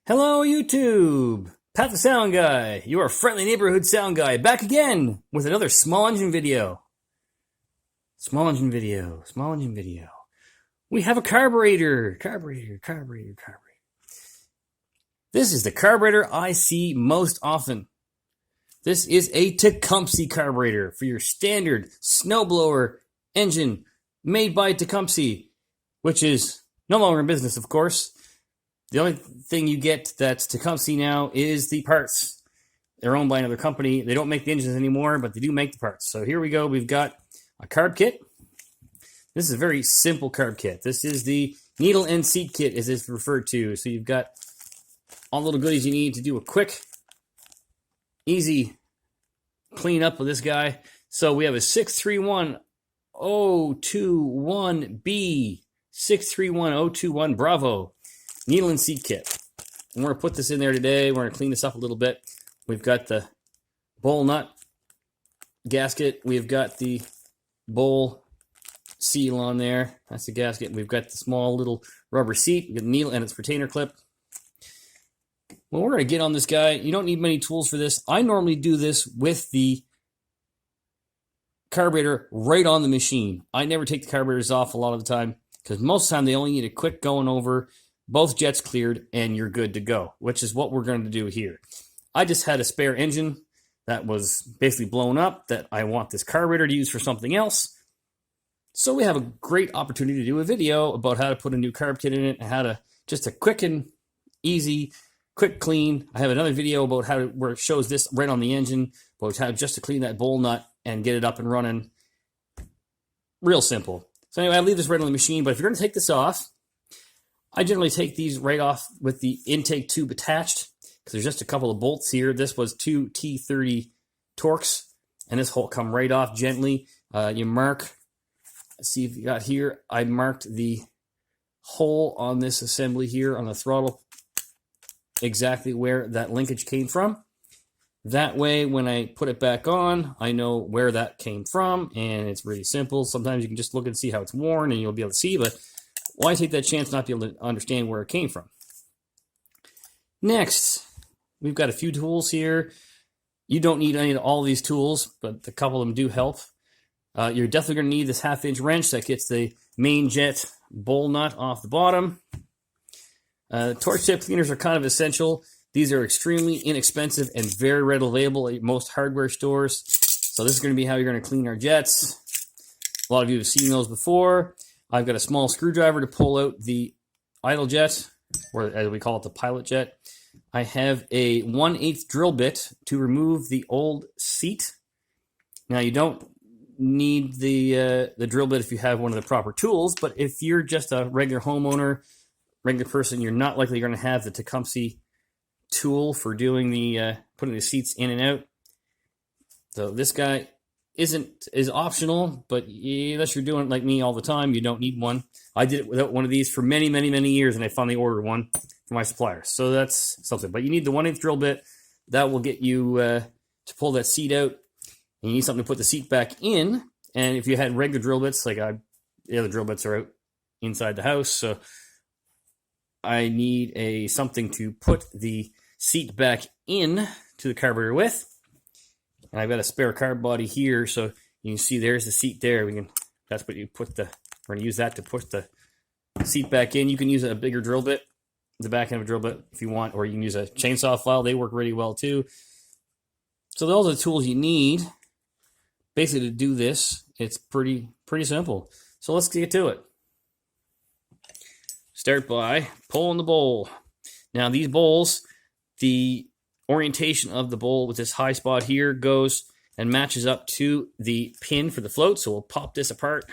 Hello, YouTube! Pat the Sound Guy, your friendly neighborhood sound guy, back again with another small engine video. Small engine video. We have a carburetor. Carburetor. This is the carburetor I see most often. This is a Tecumseh carburetor for your standard snowblower engine made by Tecumseh, which is no longer in business, of course. The only thing you get that's Tecumseh now is the parts. They're owned by another company. They don't make the engines anymore, but they do make the parts. So here we go. We've got a carb kit. This is a very simple carb kit. This is the needle and seat kit, as it's referred to. So you've got all the little goodies you need to do a quick, easy clean up of this guy. So we have a 631021B, 631021 Bravo needle and seat kit. And we're going to put this in there today. We're going to clean this up a little bit. We've got the bowl nut gasket. We've got the bowl seal on there. That's the gasket. We've got the small little rubber seat. We've got the needle and its retainer clip. Well, we're going to get on this guy. You don't need many tools for this. I normally do this with the carburetor right on the machine. I never take the carburetors off a lot of the time because most of the time they only need a quick going over, both jets cleared, and you're good to go, which is what we're going to do here. I just had a spare engine that was basically blown up that I want this carburetor to use for something else. So we have a great opportunity to do a video about how to put a new carb kit in it and how to just a quick and easy, quick clean. I have another video about how to, where it shows this right on the engine, about how just to clean that bowl nut and get it up and running. Real simple. So anyway, I leave this right on the machine, but if you're going to take this off, I generally take these right off with the intake tube attached because there's just a couple of bolts here. This was 2 T30 Torx, and this whole come right off gently. You mark, let's see if you got here, I marked the hole on this assembly here on the throttle, exactly where that linkage came from. That way, when I put it back on, I know where that came from, and it's really simple. Sometimes you can just look and see how it's worn, and you'll be able to see, but why take that chance not to be able to understand where it came from? Next, we've got a few tools here. You don't need any of all these tools, but a couple of them do help. You're definitely going to need this 1/2 inch wrench that gets the main jet bowl nut off the bottom. Torch tip cleaners are kind of essential. These are extremely inexpensive and very readily available at most hardware stores. So this is going to be how you're going to clean our jets. A lot of you have seen those before. I've got a small screwdriver to pull out the idle jet, or as we call it, the pilot jet. I have a 1/8 drill bit to remove the old seat. Now, you don't need the drill bit if you have one of the proper tools, but if you're just a regular homeowner, regular person, you're not likely going to have the Tecumseh tool for doing the putting the seats in and out. So this guy is optional, but unless you're doing it like me all the time, you don't need one. I did it without one of these for many years, and I finally ordered one for my supplier. So that's something. But you need the 1/8 drill bit. That will get you to pull that seat out. And you need something to put the seat back in. And if you had regular drill bits, like the other drill bits are out inside the house, so I need something to put the seat back in to the carburetor with. And I've got a spare carb body here, so you can see there's the seat there. That's what you put we're going to use that to push the seat back in. You can use a bigger drill bit, the back end of a drill bit if you want, or you can use a chainsaw file. They work really well too. So those are the tools you need basically to do this. It's pretty simple. So let's get to it. Start by pulling the bowl. Now these bowls, the orientation of the bowl with this high spot here goes and matches up to the pin for the float. So we'll pop this apart.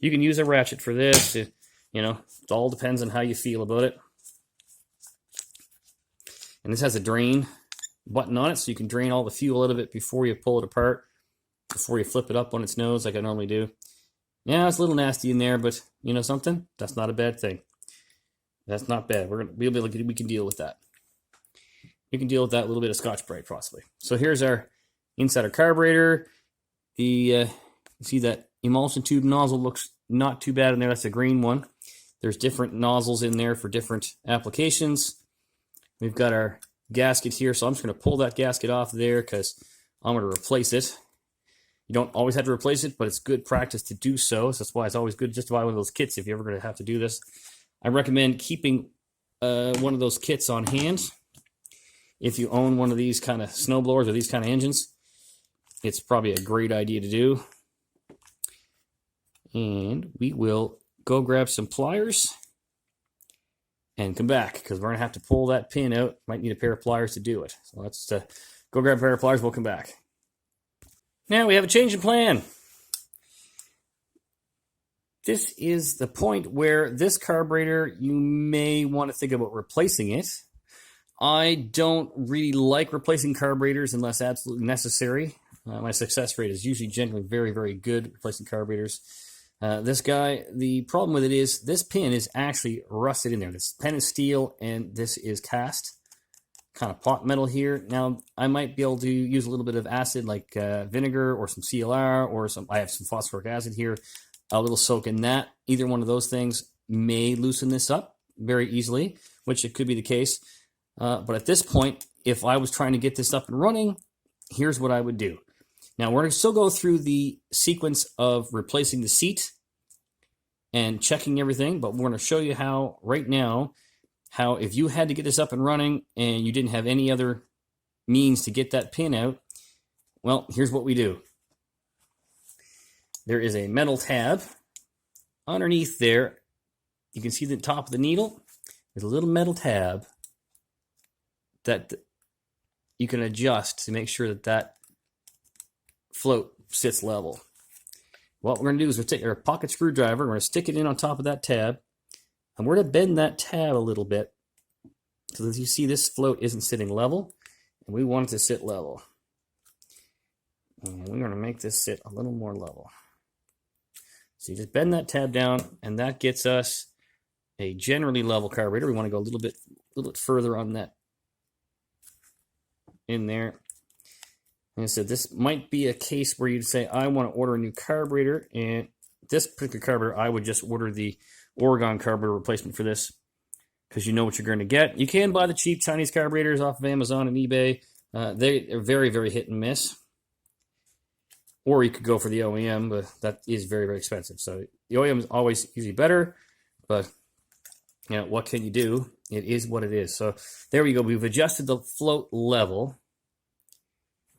You can use a ratchet for this. It all depends on how you feel about it. And this has a drain button on it, so you can drain all the fuel out of it before you pull it apart, before you flip it up on its nose like I normally do. Yeah, it's a little nasty in there, but you know something? That's not a bad thing. That's not bad. We can deal with that. You can deal with that a little bit of Scotch-Brite possibly. So here's our inside our carburetor. You see that emulsion tube nozzle looks not too bad in there. That's a green one. There's different nozzles in there for different applications. We've got our gasket here, so I'm just going to pull that gasket off there because I'm going to replace it. You don't always have to replace it, but it's good practice to do so. So that's why it's always good just to buy one of those kits if you're ever going to have to do this. I recommend keeping one of those kits on hand. If you own one of these kind of snowblowers or these kind of engines, it's probably a great idea to do. And we will go grab some pliers and come back because we're going to have to pull that pin out. Might need a pair of pliers to do it. So let's go grab a pair of pliers. We'll come back. Now we have a change in plan. This is the point where this carburetor, you may want to think about replacing it. I don't really like replacing carburetors unless absolutely necessary. My success rate is usually generally very, very good replacing carburetors. This guy, the problem with it is this pin is actually rusted in there. This pin is steel and this is cast. Kind of pot metal here. Now, I might be able to use a little bit of acid like vinegar or some CLR or I have some phosphoric acid here. A little soak in that. Either one of those things may loosen this up very easily, which it could be the case. But at this point, if I was trying to get this up and running, here's what I would do. Now, we're going to still go through the sequence of replacing the seat and checking everything, but we're going to show you how, right now, how if you had to get this up and running and you didn't have any other means to get that pin out, well, here's what we do. There is a metal tab underneath there. You can see the top of the needle. There's a little metal tab that you can adjust to make sure that that float sits level. What we're going to do is we'll take our pocket screwdriver, we're going to stick it in on top of that tab, and we're going to bend that tab a little bit so that you see this float isn't sitting level, and we want it to sit level. And we're going to make this sit a little more level. So you just bend that tab down, and that gets us a generally level carburetor. We want to go a little bit further on that in there. And I said this might be a case where you'd say, I want to order a new carburetor, and this particular carburetor, I would just order the Oregon carburetor replacement for this because you know what you're going to get. You can buy the cheap Chinese carburetors off of Amazon and eBay. They are very, very hit and miss. Or you could go for the OEM, but that is very, very expensive. So the OEM is always usually better, but you know, what can you do? It is what it is. So there we go. We've adjusted the float level.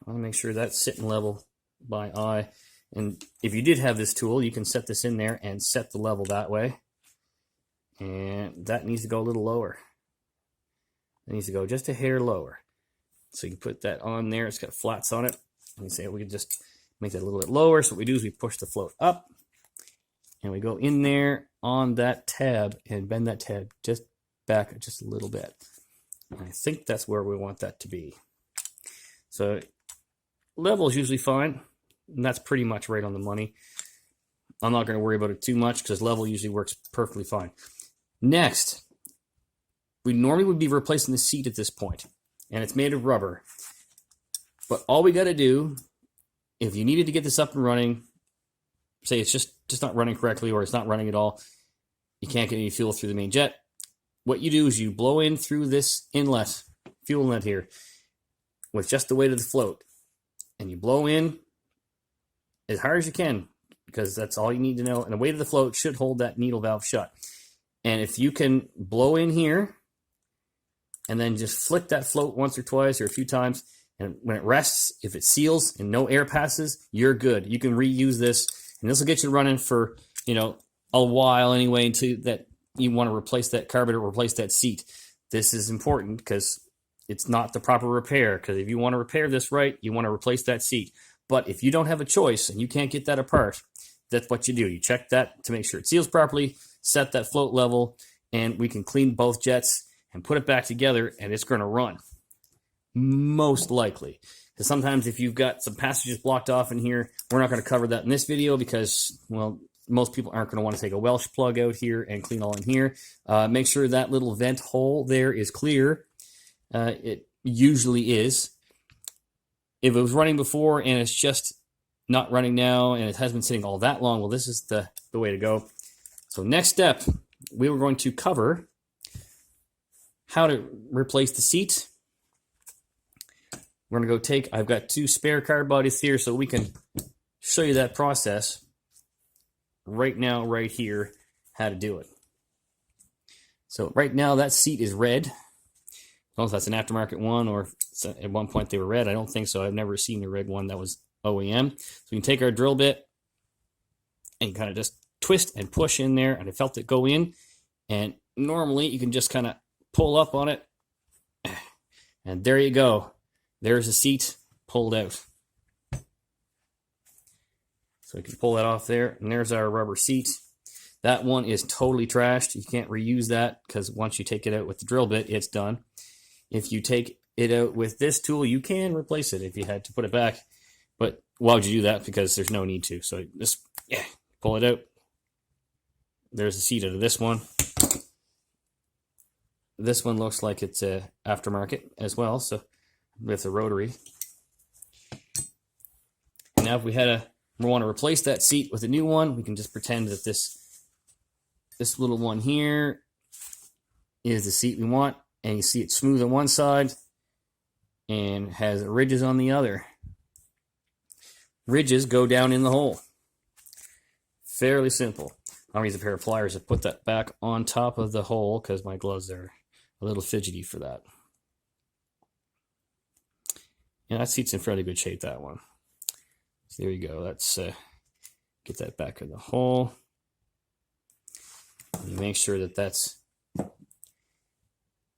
I want to make sure that's sitting level by eye. And if you did have this tool, you can set this in there and set the level that way. And that needs to go a little lower. It needs to go just a hair lower. So you put that on there. It's got flats on it. And you say we can just make that a little bit lower. So what we do is we push the float up. And we go in there on that tab and bend that tab just back just a little bit. And I think that's where we want that to be. So level is usually fine, and that's pretty much right on the money. I'm not going to worry about it too much because level usually works perfectly fine. Next, we normally would be replacing the seat at this point, and it's made of rubber. But all we got to do, if you needed to get this up and running, say it's just not running correctly or it's not running at all, you can't get any fuel through the main jet, what you do is you blow in through this inlet, fuel inlet here, with just the weight of the float. And you blow in as hard as you can because that's all you need to know. And the weight of the float should hold that needle valve shut. And if you can blow in here and then just flick that float once or twice or a few times, and when it rests, if it seals and no air passes, you're good. You can reuse this, and this will get you running for, you know, a while anyway until that you want to replace that carburetor, replace that seat. This is important because it's not the proper repair, because if you want to repair this right, you want to replace that seat. But if you don't have a choice and you can't get that apart, that's what you do. You check that to make sure it seals properly, set that float level, and we can clean both jets and put it back together, and it's going to run. Most likely. Because sometimes if you've got some passages blocked off in here, we're not going to cover that in this video because, well, most people aren't going to want to take a Welsh plug out here and clean all in here. Make sure that little vent hole there is clear. It usually is. If it was running before and it's just not running now and it has been sitting all that long, well, this is the way to go. So next step, we were going to cover how to replace the seat. We're going to go take, I've got 2 spare carb bodies here, so we can show you that process right now, right here, how to do it. So right now that seat is red. I don't know if that's an aftermarket one or at one point they were red. I don't think so. I've never seen a red one that was OEM. So we can take our drill bit and kind of just twist and push in there, and I felt it go in. And normally you can just kind of pull up on it, and there you go. There's the seat pulled out. So we can pull that off there, and there's our rubber seat. That one is totally trashed. You can't reuse that because once you take it out with the drill bit, it's done. If you take it out with this tool, you can replace it if you had to put it back. But why would you do that? Because there's no need to. So just pull it out. There's the seat out of this one. This one looks like it's a aftermarket as well, so with a rotary. Now if we want to replace that seat with a new one, we can just pretend that this little one here is the seat we want, and you see it's smooth on one side and has ridges on the other. Ridges go down in the hole. Fairly simple. I'll use a pair of pliers to put that back on top of the hole because my gloves are a little fidgety for that. Yeah, that seat's in fairly good shape, that one. So there you go. Let's get that back in the hole. And make sure that that's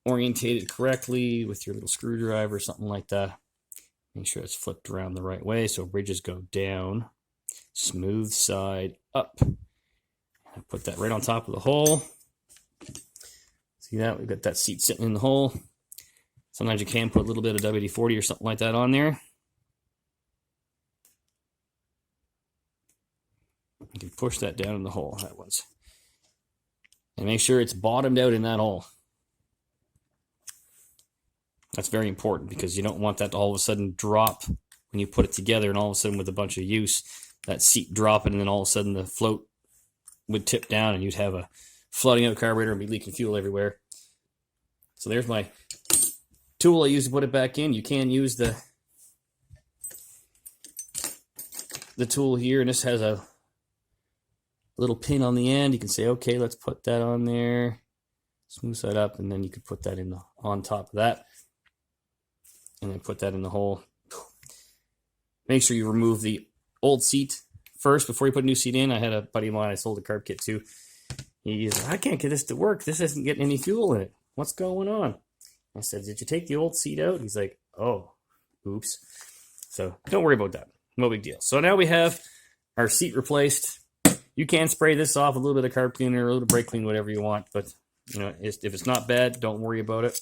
orientated correctly with your little screwdriver or something like that. Make sure it's flipped around the right way so ridges go down, smooth side up. I put that right on top of the hole. See that? We've got that seat sitting in the hole. Sometimes you can put a little bit of WD-40 or something like that on there. You can push that down in the hole. That was. And make sure it's bottomed out in that hole. That's very important because you don't want that to all of a sudden drop when you put it together, and all of a sudden with a bunch of use, that seat dropping, and then all of a sudden the float would tip down and you'd have a flooding out carburetor and be leaking fuel everywhere. So there's my tool I use to put it back in. You can use the tool here, and this has a little pin on the end. You can say, okay, let's put that on there, smooth side up, and then you could put that in on top of that, and then put that in the hole. Make sure you remove the old seat first before you put a new seat in. I had a buddy of mine I sold a carb kit to. He's like, I can't get this to work. This isn't getting any fuel in it. What's going on? I said, did you take the old seat out? He's like, oh, oops. So don't worry about that. No big deal. So now we have our seat replaced. You can spray this off, a little bit of carb cleaner, a little bit of brake clean, whatever you want. But you know, if it's not bad, don't worry about it.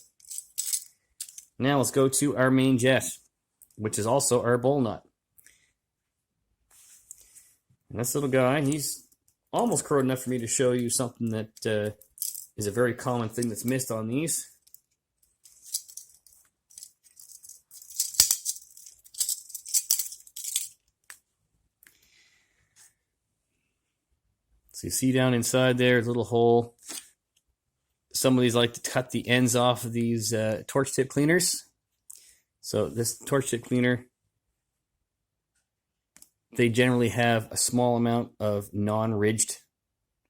Now let's go to our main jet, which is also our bowl nut. And this little guy, he's almost corrode enough for me to show you something that is a very common thing that's missed on these. So you see down inside there, a little hole. Some of these like to cut the ends off of these torch tip cleaners. So this torch tip cleaner, they generally have a small amount of non-ridged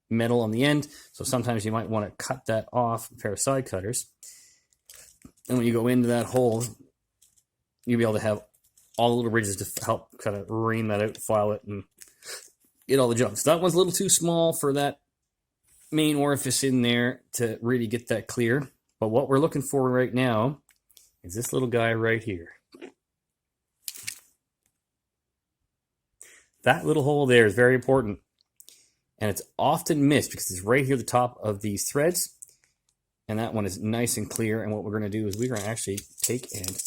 metal on the end. So sometimes you might want to cut that off with a pair of side cutters. And when you go into that hole, you'll be able to have all the little ridges to help kind of ream that out, file it, and get all the junk. So that one's a little too small for that main orifice in there to really get that clear. But what we're looking for right now is this little guy right here. That little hole there is very important. And it's often missed because it's right here at the top of these threads. And that one is nice and clear. And what we're going to do is we're going to actually take and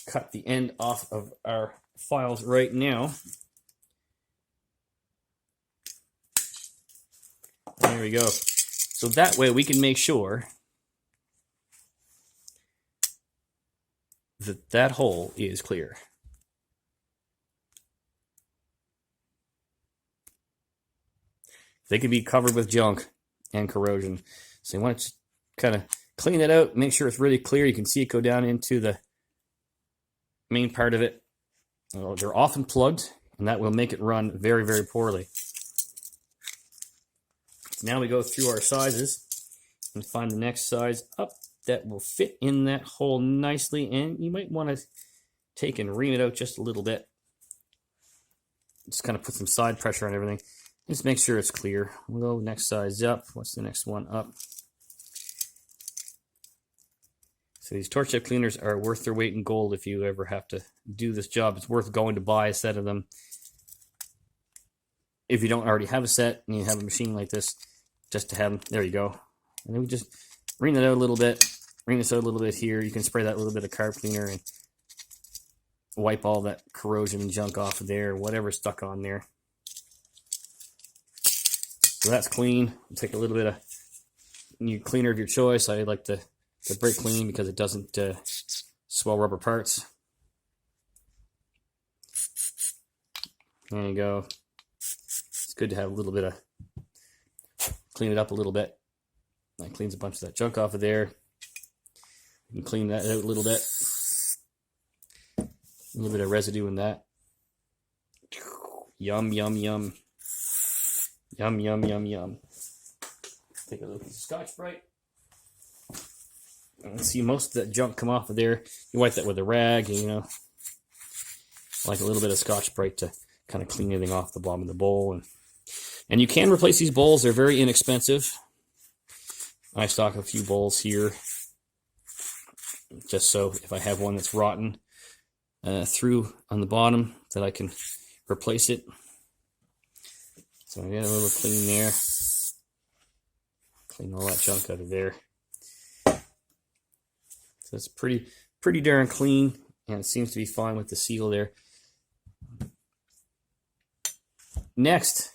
cut the end off of our files right now. There we go. So that way we can make sure that that hole is clear. They can be covered with junk. and corrosion. So you want to kind of clean it out, make sure it's really clear. You can see it go down into the main part of it. They're often plugged, and that will make it run very, very poorly. Now we go through our sizes and find the next size up that will fit in that hole nicely, and you might want to take and ream it out just a little bit. Just kind of put some side pressure on everything. Just make sure it's clear. We'll go next size up. What's the next one up? So these torch tip cleaners are worth their weight in gold if you ever have to do this job. It's worth going to buy a set of them. If you don't already have a set and you have a machine like this, just to have them. There you go. And then we just ream that out a little bit. Ream this out a little bit here. You can spray that little bit of carb cleaner and wipe all that corrosion and junk off of there, whatever's stuck on there. So that's clean. Take a little bit of new cleaner of your choice. I like the brake clean because it doesn't swell rubber parts. There you go. It's good to have a little bit of, clean it up a little bit. That cleans a bunch of that junk off of there. You can clean that out a little bit. A little bit of residue in that. Yum, yum, yum. Yum, yum, yum, yum. Take a little piece of Scotch-Brite. And see most of that junk come off of there. You wipe that with a rag, and, you know, like a little bit of Scotch-Brite to kind of clean anything off the bottom of the bowl. And you can replace these bowls. They're very inexpensive. I stock a few bowls here, just so if I have one that's rotten through on the bottom, that I can replace it. So I get a little clean there. Clean all that junk out of there. So it's pretty darn clean, and it seems to be fine with the seal there. Next,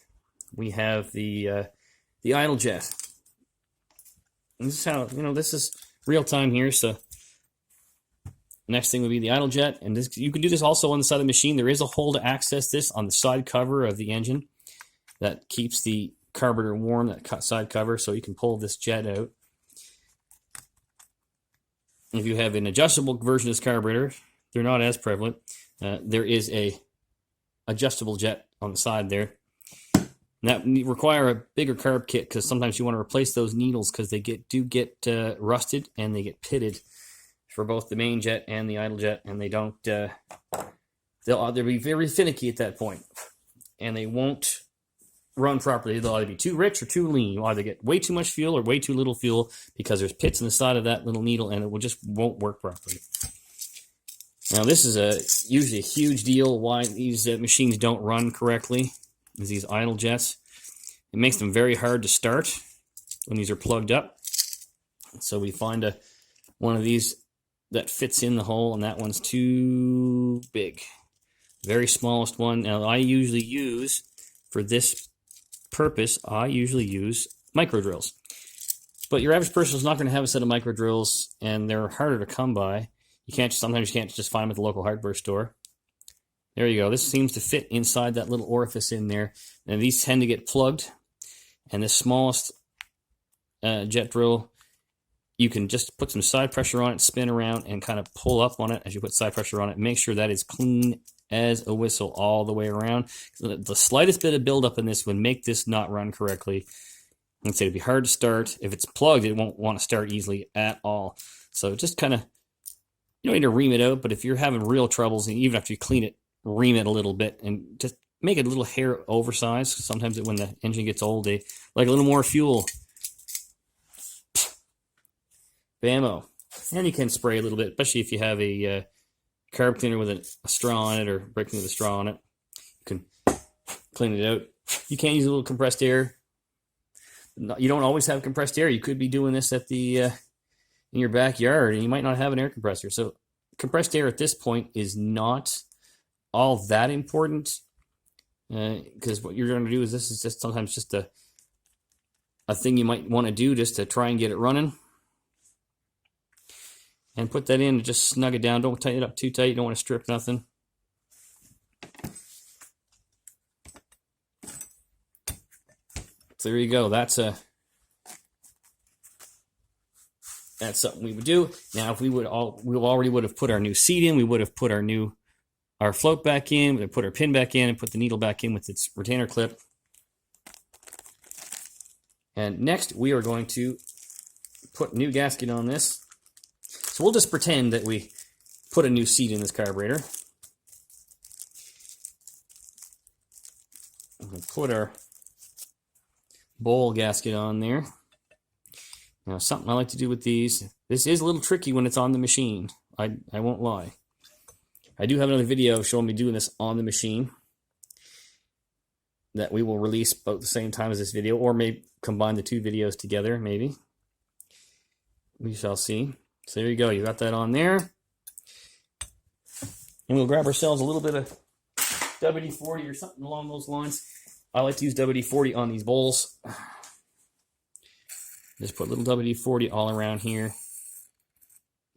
we have the idle jet. And this is how, you know, this is real time here. So next thing would be the idle jet, and this, you can do this also on the side of the machine. There is a hole to access this on the side cover of the engine that keeps the carburetor warm, that side cover, so you can pull this jet out. If you have an adjustable version of this carburetor, they're not as prevalent. There is a adjustable jet on the side there. And that require a bigger carb kit, because sometimes you want to replace those needles because they do get rusted and they get pitted for both the main jet and the idle jet, and they don't. They'll be very finicky at that point, and they won't run properly. They'll either be too rich or too lean. You'll either get way too much fuel or way too little fuel because there's pits in the side of that little needle, and it won't work properly. Now, this is usually a huge deal why these machines don't run correctly, is these idle jets. It makes them very hard to start when these are plugged up. So we find one of these that fits in the hole, and that one's too big. Very smallest one. Now, I usually use, for this purpose, micro drills. But your average person is not going to have a set of micro drills, and they're harder to come by. Sometimes you can't just find them at the local hardware store. There you go. This seems to fit inside that little orifice in there. And these tend to get plugged. And this smallest jet drill, you can just put some side pressure on it, spin around, and kind of pull up on it as you put side pressure on it. Make sure that is clean as a whistle all the way around. The slightest bit of buildup in this would make this not run correctly. Like I said, it'd be hard to start. If it's plugged, it won't want to start easily at all. So just kind of, you don't need to ream it out, but if you're having real troubles, and even after you clean it, ream it a little bit and just make it a little hair oversized. Sometimes when the engine gets old, they like a little more fuel. Bammo. And you can spray a little bit, especially if you have a carb cleaner with a straw on it, or brake cleaner with a straw on it. You can clean it out. You can use a little compressed air. You don't always have compressed air. You could be doing this at the in your backyard, and you might not have an air compressor. So compressed air at this point is not all that important, because what you're going to do is, this is just sometimes just a thing you might want to do just to try and get it running. And put that in and just snug it down. Don't tighten it up too tight. You don't want to strip nothing. So there you go. That's that's something we would do. Now, if we already would have put our new seat in, we would have put our float back in, we would put our pin back in, and put the needle back in with its retainer clip. And next, we are going to put new gasket on this. So we'll just pretend that we put a new seat in this carburetor. We'll put our bowl gasket on there. Now, something I like to do with these, this is a little tricky when it's on the machine. I won't lie. I do have another video showing me doing this on the machine that we will release about the same time as this video, or maybe combine the two videos together, maybe. We shall see. So there you go. You got that on there. And we'll grab ourselves a little bit of WD-40 or something along those lines. I like to use WD-40 on these bowls. Just put a little WD-40 all around here.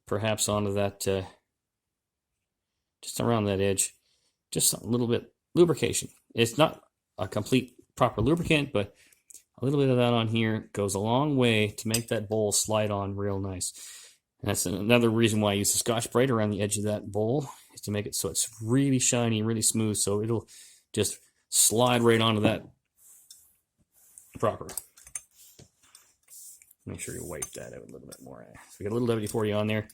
Perhaps onto that, just around that edge. Just a little bit lubrication. It's not a complete proper lubricant, but a little bit of that on here goes a long way to make that bowl slide on real nice. And that's another reason why I use the Scotch-Brite around the edge of that bowl, is to make it so it's really shiny, really smooth, so it'll just slide right onto that proper. Make sure you wipe that out a little bit more. So we got a little WD-40 on there.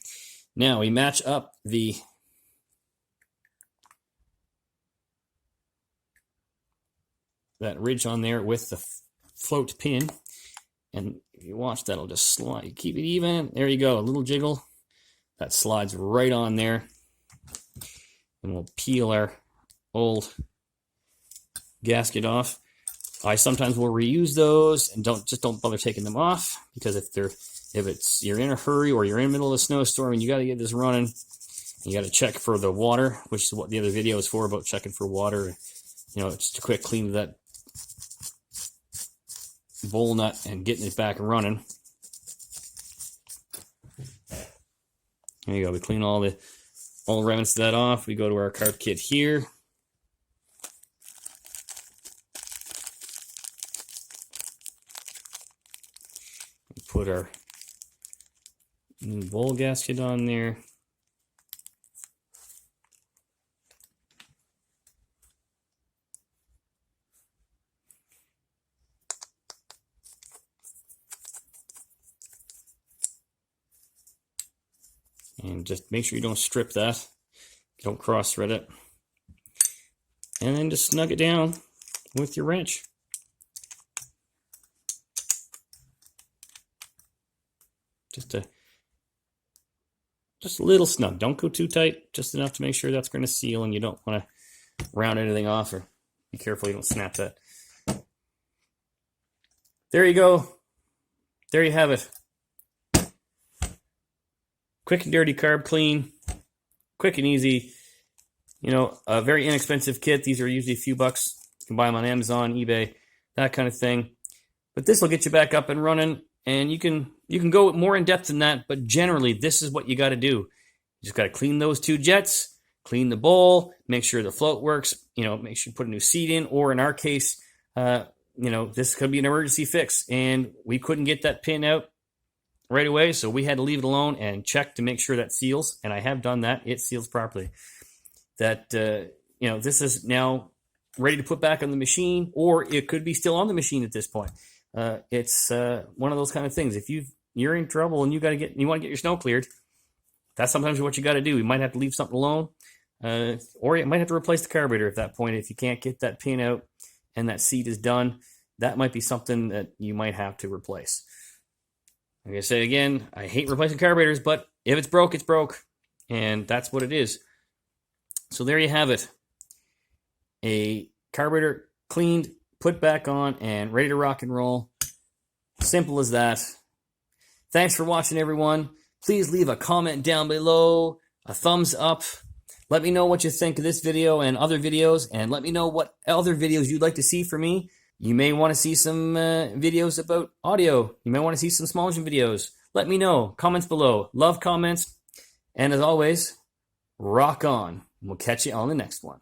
Now we match up that ridge on there with the float pin, and if you watch, that'll just slide. Keep it even. There you go. A little jiggle that slides right on there, and we'll peel our old gasket off. I sometimes will reuse those and don't bother taking them off, because if you're in a hurry or you're in the middle of a snowstorm and you got to get this running, you got to check for the water, which is what the other video is for, about checking for water. You know, just a quick clean of that bowl nut and getting it back and running. There you go. We clean all the remnants of that off. We go to our carb kit here. We put our new bowl gasket on there. And just make sure you don't strip that. Don't cross thread it. And then just snug it down with your wrench. Just a little snug. Don't go too tight. Just enough to make sure that's going to seal, and you don't want to round anything off, or be careful you don't snap that. There you go. There you have it. Quick and dirty carb clean, quick and easy. You know, a very inexpensive kit. These are usually a few bucks. You can buy them on Amazon, eBay, that kind of thing. But this will get you back up and running, and you can go more in depth than that. But generally, this is what you got to do. You just got to clean those two jets, clean the bowl, make sure the float works. You know, make sure you put a new seat in, or in our case, you know, this could be an emergency fix, and we couldn't get that pin out right away, so we had to leave it alone and check to make sure that seals, and I have done that. It seals properly. That you know, this is now ready to put back on the machine, or it could be still on the machine at this point. It's one of those kind of things. If you're in trouble and you want to get your snow cleared, that's sometimes what you got to do. You might have to leave something alone, or you might have to replace the carburetor at that point if you can't get that pin out and that seat is done. That might be something that you might have to replace. Like I say again, I hate replacing carburetors, but if it's broke, it's broke. And that's what it is. So there you have it. A carburetor cleaned, put back on, and ready to rock and roll. Simple as that. Thanks for watching, everyone. Please leave a comment down below, a thumbs up. Let me know what you think of this video and other videos, and let me know what other videos you'd like to see from me. You may want to see some videos about audio. You may want to see some small engine videos. Let me know. Comments below. Love comments. And as always, rock on. We'll catch you on the next one.